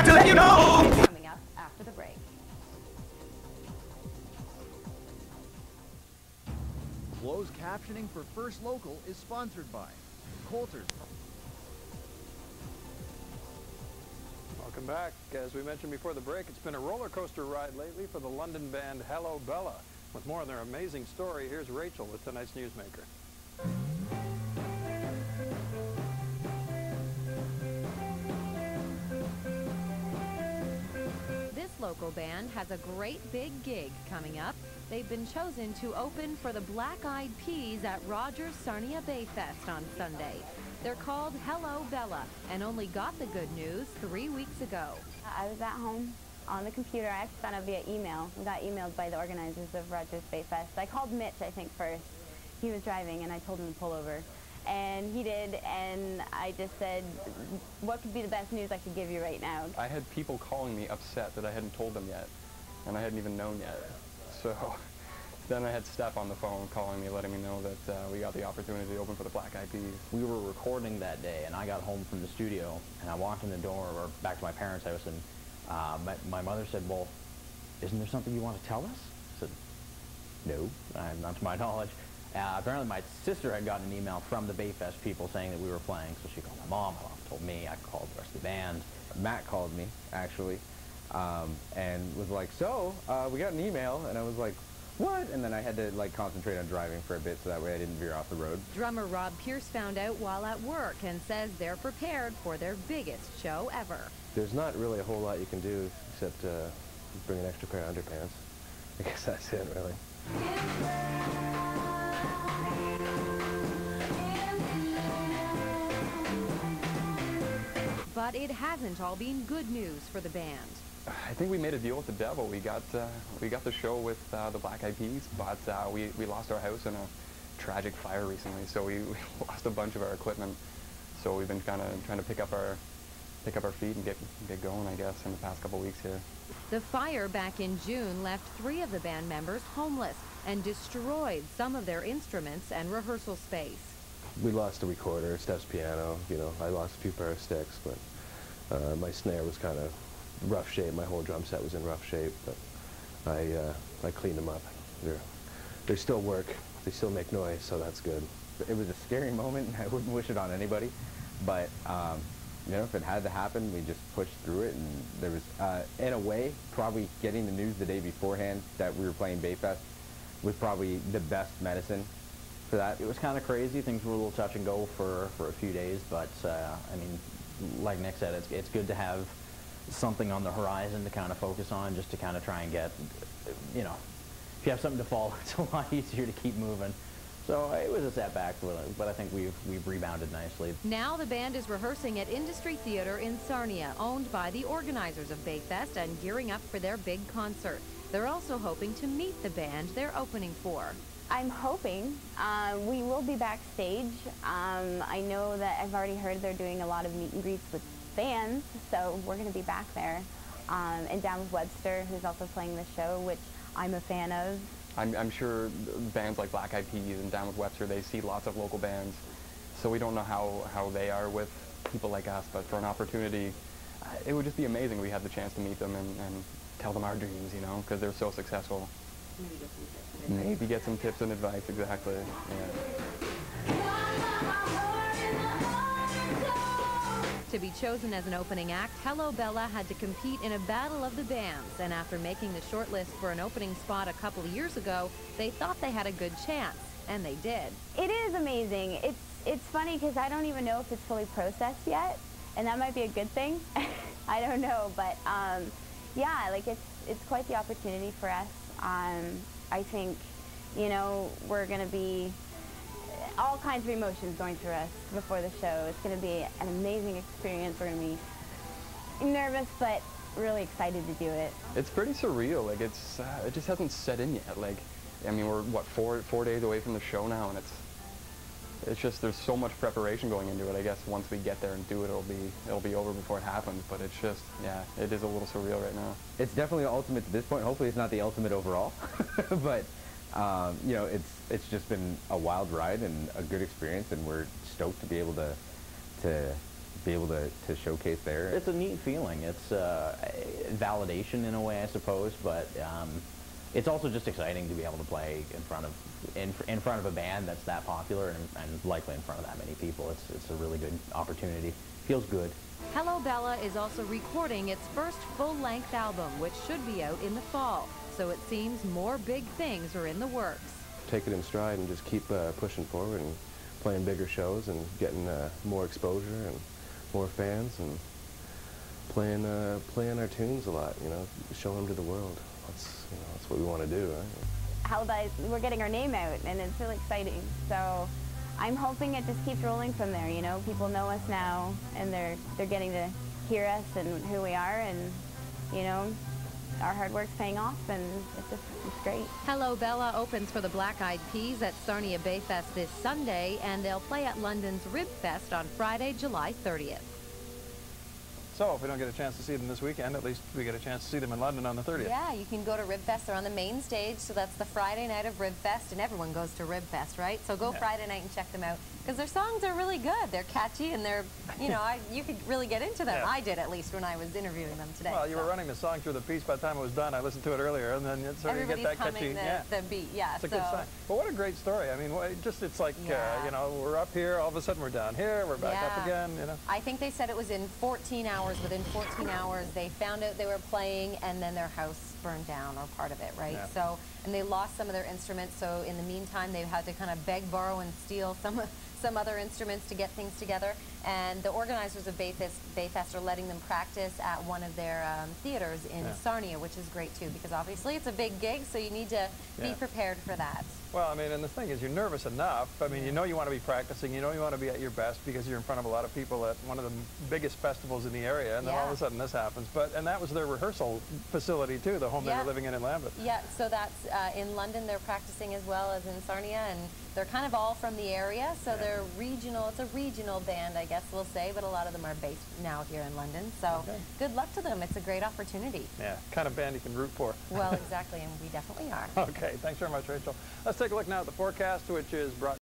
to let you know. Coming up after the break. Closed captioning for First Local is sponsored by Coulter's. Welcome back. As we mentioned before the break, it's been a roller coaster ride lately for the London band Hello Bella. With more on their amazing story, here's Rachel with tonight's Newsmaker. This local band has a great big gig coming up. They've been chosen to open for the Black Eyed Peas at Rogers Sarnia Bayfest on Sunday. They're called Hello Bella and only got the good news 3 weeks ago. I was at home on the computer. I actually found out via email. We got emailed by the organizers of Rogers Bayfest. I called Mitch, I think, first. He was driving, and I told him to pull over. And he did, and I just said, what could be the best news I could give you right now? I had people calling me upset that I hadn't told them yet, and I hadn't even known yet. So then I had Steph on the phone calling me, letting me know that we got the opportunity to open for the Black Eyed Peas. We were recording that day, and I got home from the studio, and I walked in the door, or back to my parents' house, and my mother said, well, isn't there something you want to tell us? I said, no, not to my knowledge. Apparently my sister had gotten an email from the Bayfest people saying that we were playing, so she called my mom told me, I called the rest of the band. Matt called me, actually, and was like, so, we got an email, and I was like, what? And then I had to concentrate on driving for a bit so that way I didn't veer off the road. Drummer Rob Pierce found out while at work and says they're prepared for their biggest show ever. There's not really a whole lot you can do except bring an extra pair of underpants. I guess that's it, really. But it hasn't all been good news for the band. I think we made a deal with the devil. We got the show with the Black Eyed Peas, but we lost our house in a tragic fire recently, so we lost a bunch of our equipment. So we've been kind of trying to pick up our feet and get going, I guess, in the past couple weeks here. The fire back in June left 3 of the band members homeless and destroyed some of their instruments and rehearsal space. We lost a recorder, Steph's piano, I lost a few pair of sticks, but my snare was kind of rough shape. My whole drum set was in rough shape, but I cleaned them up. They still work. They still make noise, so that's good. It was a scary moment, and I wouldn't wish it on anybody, but if it had to happen, we just pushed through it, and there was, in a way, probably getting the news the day beforehand that we were playing Bayfest was probably the best medicine for that. It was kind of crazy. Things were a little touch and go for a few days, but I mean, like Nick said, it's good to have something on the horizon to kind of focus on, just to kind of try and get, if you have something to follow, it's a lot easier to keep moving. So it was a setback, but I think we've rebounded nicely. Now the band is rehearsing at Industry Theatre in Sarnia, owned by the organizers of Bayfest, and gearing up for their big concert. They're also hoping to meet the band they're opening for. I'm hoping. We will be backstage. I know that I've already heard they're doing a lot of meet and greets with fans, so we're going to be back there. And down with Webster, who's also playing the show, which I'm a fan of. I'm sure bands like Black Eyed Peas and Down with Webster, they see lots of local bands, so we don't know how they are with people like us, but for an opportunity, it would just be amazing. We had the chance to meet them and tell them our dreams, because they're so successful. Maybe get some tips and advice, exactly. Yeah. To be chosen as an opening act, Hello Bella had to compete in a battle of the bands, and after making the shortlist for an opening spot a couple of years ago, they thought they had a good chance, and they did. It is amazing. It's funny because I don't even know if it's fully processed yet, and that might be a good thing. I don't know, but yeah, it's quite the opportunity for us. I think, we're going to be all kinds of emotions going through us before the show. It's going to be an amazing experience. We're going to be nervous, but really excited to do it. It's pretty surreal. It just hasn't set in yet. I mean, we're what, four days away from the show now, and it's just there's so much preparation going into it. I guess once we get there and do it, it'll be over before it happens. But it's just, yeah, it is a little surreal right now. It's definitely the ultimate to this point. Hopefully, it's not the ultimate overall, but. It's just been a wild ride and a good experience, and we're stoked to be able to be able to showcase there. It's a neat feeling. It's validation in a way, I suppose, but it's also just exciting to be able to play in front of a band that's that popular and likely in front of that many people. It's a really good opportunity. Feels good. Hello Bella is also recording its first full-length album, which should be out in the fall. So it seems more big things are in the works. Take it in stride and just keep pushing forward and playing bigger shows and getting more exposure and more fans and playing our tunes a lot, you know, showing them to the world. That's what we want to do, right? We're getting our name out, and it's really exciting. So I'm hoping it just keeps rolling from there, you know. People know us now, and they're getting to hear us and who we are, and, you know, our hard work's paying off, and it's great. Hello Bella opens for the Black Eyed Peas at Sarnia Bayfest this Sunday, and they'll play at London's Ribfest on Friday, July 30th. So if we don't get a chance to see them this weekend, at least we get a chance to see them in London on the 30th. Yeah, you can go to Ribfest. They're on the main stage, so that's the Friday night of Ribfest, and everyone goes to Ribfest, right? So go Friday night and check them out, because their songs are really good. They're catchy, and they're, you know, you could really get into them. I did, at least, when I was interviewing them today. Well, you were running the song through the piece by the time it was done. I listened to it earlier, and then it's sort of get that catchy. The beat, yeah. It's a good sign. But what a great story. I mean, it's like, you know, we're up here, all of a sudden we're down here, we're back up again, you know. I think they said it was in 14 hours. Within 14 hours, they found out they were playing, and then their house burned down, or part of it, right? Yeah. So, and they lost some of their instruments, so in the meantime, they've had to kind of beg, borrow, and steal some other instruments to get things together. And the organizers of Bayfest are letting them practice at one of their theaters in Sarnia, which is great too, because obviously it's a big gig, so you need to be prepared for that. Well, I mean, and the thing is, you're nervous enough. I mean, you know you want to be practicing, you know you want to be at your best because you're in front of a lot of people at one of the biggest festivals in the area, and then all of a sudden this happens. And that was their rehearsal facility too, the home they were living in Lambeth. Yeah, so that's in London they're practicing as well as in Sarnia, and they're kind of all from the area, so they're regional. It's a regional band, I guess we'll say, but a lot of them are based now here in London. So good luck to them. It's a great opportunity. Yeah, kind of band you can root for. Well, exactly, and we definitely are. Okay, thanks very much, Rachel. Let's take a look now at the forecast, which is brought